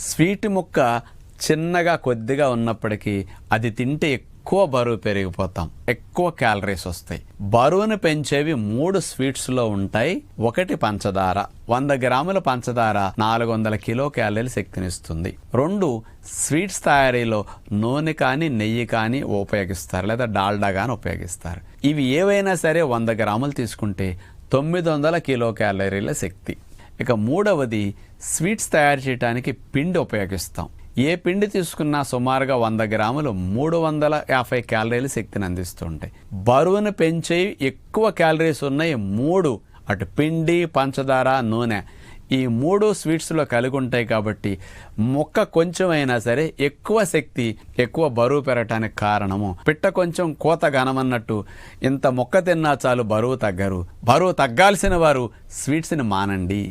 Sweet ముక్క చిన్నగా కొద్దిగా ఉన్నప్పటికీ అది తింటే ఎక్కువ బరువు పెరిగిపోతాం, ఎక్కువ క్యాలరీస్ వస్తాయి. బరువును పెంచేవి 3 స్వీట్స్లో ఉంటాయి. ఒకటి పంచదార, 100 గ్రాముల పంచదార 400 కిలో క్యాలరీల శక్తినిస్తుంది. 2 స్వీట్స్ తయారీలో నూనె కానీ నెయ్యి కానీ ఉపయోగిస్తారు, లేదా డాల్డా కానీ ఉపయోగిస్తారు. ఇవి ఏవైనా సరే 100 గ్రాములు తీసుకుంటే 900 కిలో క్యాలరీల శక్తి. ఇక మూడవది స్వీట్స్ తయారు చేయడానికి పిండి ఉపయోగిస్తాం. ఏ పిండి తీసుకున్నా సుమారుగా 100 గ్రాములు 350 క్యాలరీల శక్తిని అందిస్తుంటాయి. బరువును పెంచే ఎక్కువ క్యాలరీస్ ఉన్నాయి 3, అటు పిండి, పంచదార, నూనె. ఈ 3 స్వీట్స్లో కలిగి ఉంటాయి కాబట్టి మొక్క కొంచెం అయినా సరే ఎక్కువ శక్తి, ఎక్కువ బరువు పెరగటానికి కారణము. పిట్ట కొంచెం కోత ఘనమన్నట్టు ఇంత మొక్క తిన్నా చాలు బరువు తగ్గరు. బరువు తగ్గాల్సిన వారు స్వీట్స్ని మానండి.